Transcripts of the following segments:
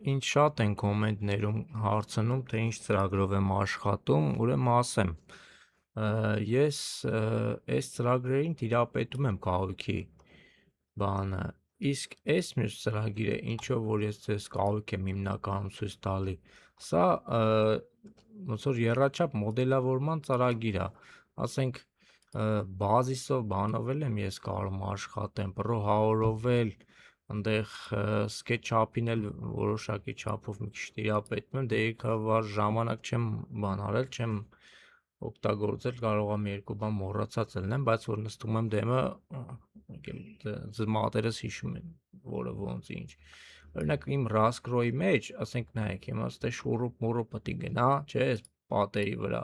Ինձ շատ են կոմենտներում հարցնում, թե ինչ ծրագրով եմ աշխատում, ուրեմն ասեմ, ես այս ծրագրերին տիրապետում եմ կահույքի բանը, իսկ այս մյուս ծրագիրը, ինչով որ ես ձեզ կահույք եմ հիմնականում ցույց տալի, սա ոնց որ եռաչափ մոդելավորման ծրագիր է, ասենք բազիսով բանով եմ ես կարող աշխատեմ, Pro 100-ով էլ, այնտեղ SketchUp-ին էլ որոշակի չափով մի քիչ տիրապետում եմ, դե եկավար ժամանակ չեմ բան արել, չեմ օգտագործել, կարող եմ երկու բան մոռացած լինեմ, բայց որ նստում եմ դեմը, մատերս հիշում են, որը ոնց ինչ։ Օրինակ իմ Rascro-ի մեջ, ասենք նայեք, հիմա ստե շուռուփ պետք է գնա, չէ, այս պատերի վրա։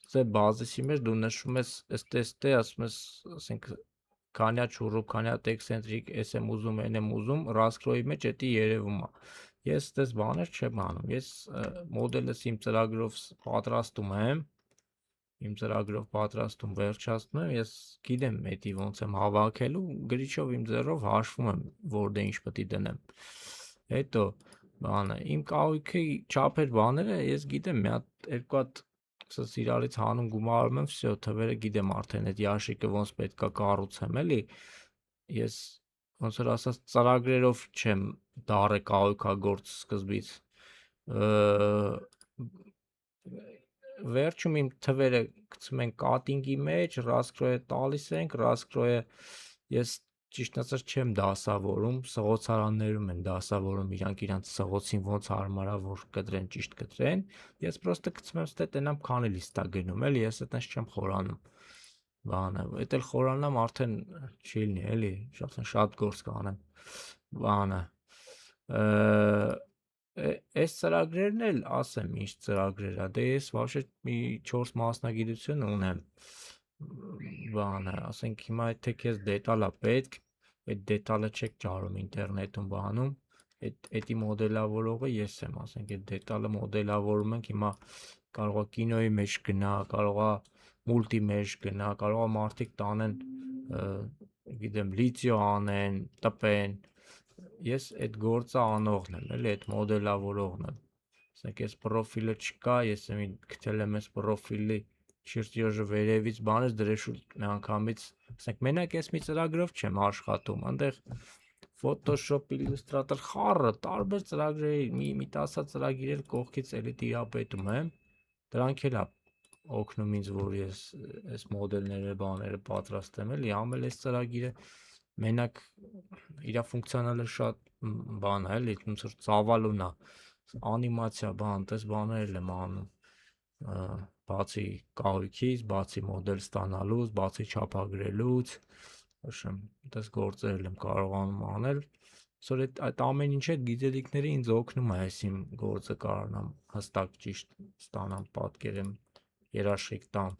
Ստե բազիսի մեջ դու նշում ես, ստե ասում ես, ասենք քանյա շուռուփ, քանյա տեքսենտրիկ, էս եմ ուզում, այն եմ ուզում, Rascro-ի մեջ էդի երևում է։ Ես այդպես բաներ չեմ անում։ Ես մոդելս իմ ծրագրով պատրաստում, վերջացնում եմ, ես գիտեմ էդի ոնց եմ հավաքելու, գրիչով իմ ձեռով հաշվում եմ, որ դե ինչ պետք է դնեմ։ Հետո բանը, իմ կահույքի չափեր բաները ես գիտեմ, մի հատ երկու հատ սս իրարից հանում գումարում եմ, վсё, թվերը գիտեմ արդեն այդ ящիկը ոնց պետքա կառուցեմ, էլի։ Ես ոնց որ ասած ծրագրերով չեմ դառը կահույքագործ սկզբից։ Վերջում իմ թվերը գցում ենք կատինգի մեջ, Rascro-ը տալիս ենք, Rascro-ը ես ճիշտ ասած չեմ դասավորում, սղոցարաններում են դասավորում, իրանք իրանց սղոցին ոնց հարմար է որ կտրեն, ճիշտ կտրեն, ես պրոստը գցում եմ ստե տենամ քանի լիստ է գնում, էլի, ես այտենց չեմ խորանում։ Բանը, էդ էլ խորանամ արդեն չի լինի, էլի, շատ գործ կանեմ։ Բանը, այս ծրագրերն էլ ասեմ ինչ ծրագրեր է, դե ես вообще մի 4 մասնագիտություն ունեմ։ Բանը, ասենք հիմա եթե քեզ դետալ է պետք, այդ դետալը չեք ճարում ինտերնետում բանում, էդի մոդելավորողը ես եմ, ասենք այդ դետալը մոդելավորում ենք, հիմա կարող է կինոյի մեջ գնա, կարող է մուլտի մեջ գնա, կարող է մարդիկ տանեն, գիտեմ, լիցիո անեն, տպեն, ես այդ գործը անողն եմ, էլի, այդ մոդելավորողն եմ։ Ասենք այս պրոֆիլը չկա, ես գտել եմ այս պրոֆիլի շիրտյոժը վերևից բանից դրեշուտ միանգամից, ասենք մենակ ես մի ծրագրով չեմ աշխատում, այնտեղ Photoshop, Illustrator խառը տարբեր ծրագրերի մի 10 ծրագիրեր կողքից էլի տիրապետում եմ, դրանք էլ է օգնում ինձ, որ ես այս մոդելները, բաները պատրաստեմ, էլի, ամել այս ծրագիրը մենակ իր ֆունկցիոնալը շատ բան է, էլի, ոնց որ ծավալուն է, անիմացիա, բան, տես բաներ եմ անում, բացի կահույքից, բացի մոդել ստանալուց, բացի չափագրելուց, հիշեմ, տես գործեր եմ կարողանում անել, որ այդ ամեն ինչ այդ գիտելիքները ինձ օգնում է, այս իմ գործը կարողանամ հստակ ճիշտ ստանամ, պատկերեմ, երաշխիք տամ։